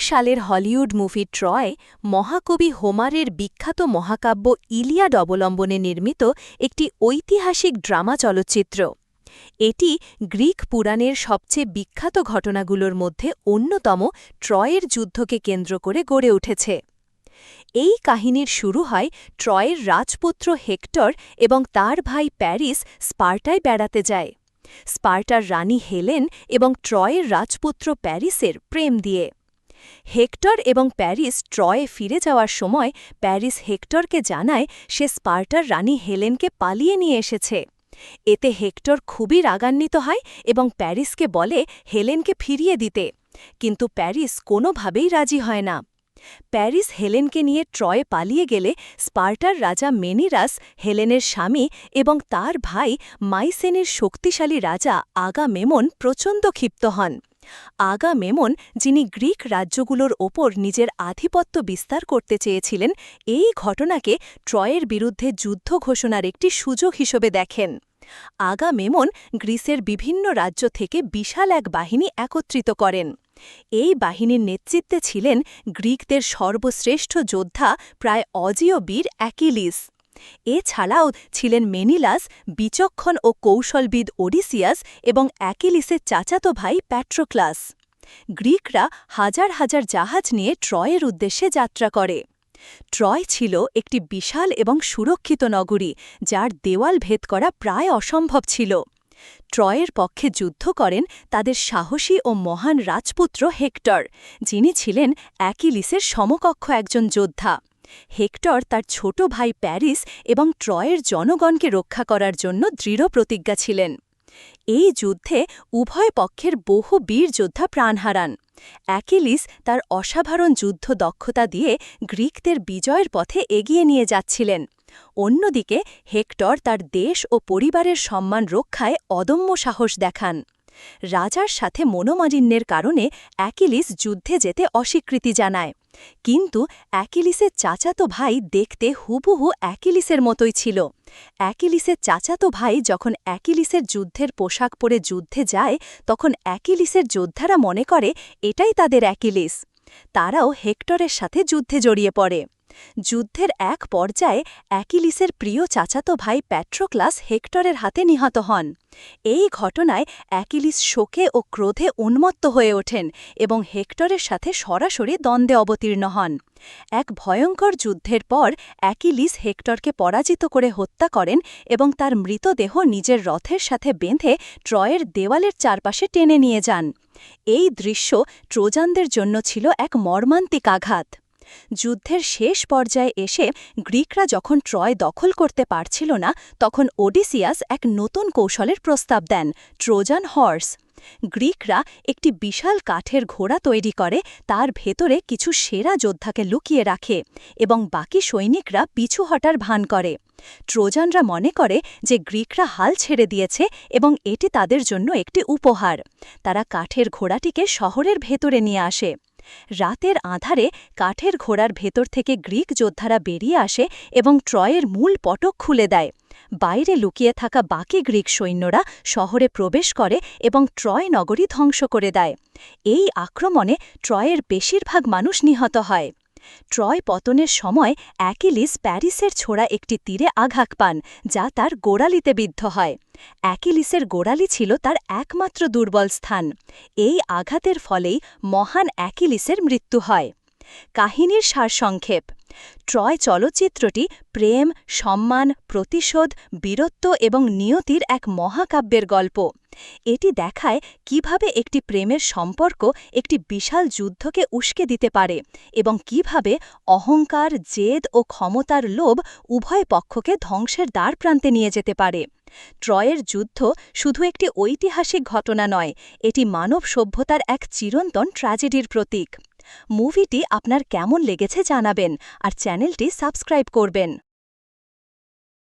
সালের Hollywood movie Troy মহাকবি হোমারের বিখ্যাত মহাকাব্য ইলিয়াড অবলম্বনে নির্মিত একটি ঐতিহাসিক ড্রামা চলচ্চিত্র। এটি গ্রিক পুরাণের সবচেয়ে বিখ্যাত ঘটনাগুলোর মধ্যে অন্যতম ট্রয়ের যুদ্ধকে কেন্দ্র করে গড়ে উঠেছে। এই কাহিনীর শুরু হয় ট্রয়ের রাজপুত্র হেক্টর এবং তার ভাই প্যারিস স্পার্টায় বেড়াতে যায়। স্পার্টার রানী হেলেন এবং ট্রয়ের রাজপুত্র প্যারিসের প্রেম দিয়ে। হেক্টর এবং প্যারিস ট্রয়ে ফিরে যাওয়ার সময় প্যারিস হেক্টরকে জানায় সে স্পার্টার রানী হেলেনকে পালিয়ে নিয়ে এসেছে। এতে হেক্টর খুবই রাগান্বিত হয় এবং প্যারিসকে বলে হেলেনকে ফিরিয়ে দিতে, কিন্তু প্যারিস কোনোভাবেই রাজি হয় না। প্যারিস হেলেনকে নিয়ে ট্রয়ে পালিয়ে গেলে স্পার্টার রাজা মেনিরাস, হেলেনের স্বামী এবং তার ভাই মাইসেনের শক্তিশালী রাজা আগামেমন প্রচণ্ড ক্ষিপ্ত হন। আগামেমন, যিনি গ্রিক রাজ্যগুলোর ওপর নিজের আধিপত্য বিস্তার করতে চেয়েছিলেন, এই ঘটনাকে ট্রয়ের বিরুদ্ধে যুদ্ধ ঘোষণার একটি সুযোগ হিসেবে দেখেন। আগামেমন গ্রিসের বিভিন্ন রাজ্য থেকে বিশাল এক বাহিনী একত্রিত করেন। এই বাহিনীর নেতৃত্বে ছিলেন গ্রিকদের সর্বশ্রেষ্ঠ যোদ্ধা, প্রায় অজেয় বীর অ্যাকিলিস। এছাড়াও ছিলেন মেনিলাস, বিচক্ষণ ও কৌশলবিদ ওডিসিয়াস এবং অ্যাকিলিসের চাচাতো ভাই প্যাট্রোক্লাস। গ্রিকরা হাজার হাজার জাহাজ নিয়ে ট্রয়ের উদ্দেশ্যে যাত্রা করে। ট্রয় ছিল একটি বিশাল এবং সুরক্ষিত নগরী, যার দেওয়াল ভেদ করা প্রায় অসম্ভব ছিল। ট্রয়ের পক্ষে যুদ্ধ করেন তাদের সাহসী ও মহান রাজপুত্র হেক্টর, যিনি ছিলেন অ্যাকিলিসের সমকক্ষ একজন যোদ্ধা। হেক্টর তার ছোট ভাই প্যারিস এবং ট্রয়ের জনগণকে রক্ষা করার জন্য দৃঢ় প্রতিজ্ঞা ছিলেন। এই যুদ্ধে উভয় পক্ষের বহু বীর যোদ্ধা প্রাণ হারান। অ্যাকিলিস তার অসাধারণ যুদ্ধ দক্ষতা দিয়ে গ্রিকদের বিজয়ের পথে এগিয়ে নিয়ে যাচ্ছিলেন। অন্যদিকে হেক্টর তার দেশ ও পরিবারের সম্মান রক্ষায় অদম্য সাহস দেখান। রাজার সাথে মনোমালিন্যের কারণে অ্যাকিলিস যুদ্ধে যেতে অস্বীকৃতি জানায়, কিন্তু অ্যাকিলিসের চাচাতো ভাই দেখতে হুবহু অ্যাকিলিসের মতোই ছিল। অ্যাকিলিসের চাচাতো ভাই যখন অ্যাকিলিসের যুদ্ধের পোশাক পরে যুদ্ধে যায়, তখন অ্যাকিলিসের যোদ্ধারা মনে করে এটাই তাদের অ্যাকিলিস। তারাও হেক্টরের সাথে যুদ্ধে জড়িয়ে পড়ে। যুদ্ধের এক পর্যায়ে অ্যাকিলিসের প্রিয় চাচাতো ভাই প্যাট্রোক্লাস হেক্টরের হাতে নিহত হন। এই ঘটনায় অ্যাকিলিস শোকে ও ক্রোধে উন্মত্ত হয়ে ওঠেন এবং হেক্টরের সাথে সরাসরি দ্বন্দ্বে অবতীর্ণ হন। এক ভয়ঙ্কর যুদ্ধের পর অ্যাকিলিস হেক্টরকে পরাজিত করে হত্যা করেন এবং তার মৃতদেহ নিজের রথের সাথে বেঁধে ট্রয়ের দেওয়ালের চারপাশে টেনে নিয়ে যান। এই দৃশ্য ট্রোজানদের জন্য ছিল এক মর্মান্তিক আঘাত। যুদ্ধের শেষ পর্যায়ে এসে গ্রিকরা যখন ট্রয় দখল করতে পারছিল না, তখন ওডিসিয়াস এক নতুন কৌশলের প্রস্তাব দেন, ট্রোজান হর্স। গ্রিকরা একটি বিশাল কাঠের ঘোড়া তৈরি করে, তার ভেতরে কিছু সেরা যোদ্ধাকে লুকিয়ে রাখে এবং বাকি সৈনিকরা পিছু হটার ভান করে। ট্রোজানরা মনে করে যে গ্রিকরা হাল ছেড়ে দিয়েছে এবং এটি তাদের জন্য একটি উপহার। তারা কাঠের ঘোড়াটিকে শহরের ভেতরে নিয়ে আসে। রাতের আঁধারে কাঠের ঘোড়ার ভেতর থেকে গ্রিক যোদ্ধারা বেরিয়ে আসে এবং ট্রয়ের মূল ফটক খুলে দেয়। বাইরে লুকিয়ে থাকা বাকি গ্রিক সৈন্যরা শহরে প্রবেশ করে এবং ট্রয় নগরী ধ্বংস করে দেয়। এই আক্রমণে ট্রয়ের বেশিরভাগ মানুষ নিহত হয়। ট্রয় পতনের সময় অ্যাকিলিস প্যারিসের ছোড়া একটি তীরে আঘাত পান, যা তার গোড়ালিতে বিদ্ধ হয়। অ্যাকিলিসের গোড়ালি ছিল তার একমাত্র দুর্বল স্থান। এই আঘাতের ফলেই মহান অ্যাকিলিসের মৃত্যু হয়। কাহিনীর সারসংক্ষেপ: ট্রয় চলচ্চিত্রটি প্রেম, সম্মান, প্রতিশোধ, বীরত্ব এবং নিয়তির এক মহাকাব্যের গল্প। এটি দেখায় কিভাবে একটি প্রেমের সম্পর্ক একটি বিশাল যুদ্ধকে উস্কে দিতে পারে এবং কিভাবে অহংকার, জেদ ও ক্ষমতার লোভ উভয় পক্ষকে ধ্বংসের দ্বারপ্রান্তে নিয়ে যেতে পারে। ট্রয়ের যুদ্ধ শুধু একটি ঐতিহাসিক ঘটনা নয়, এটি মানব সভ্যতার এক চিরন্তন ট্র্যাজেডির প্রতীক। মুভিটি আপনার কেমন লেগেছে জানাবেন আর চ্যানেলটি সাবস্ক্রাইব করবেন।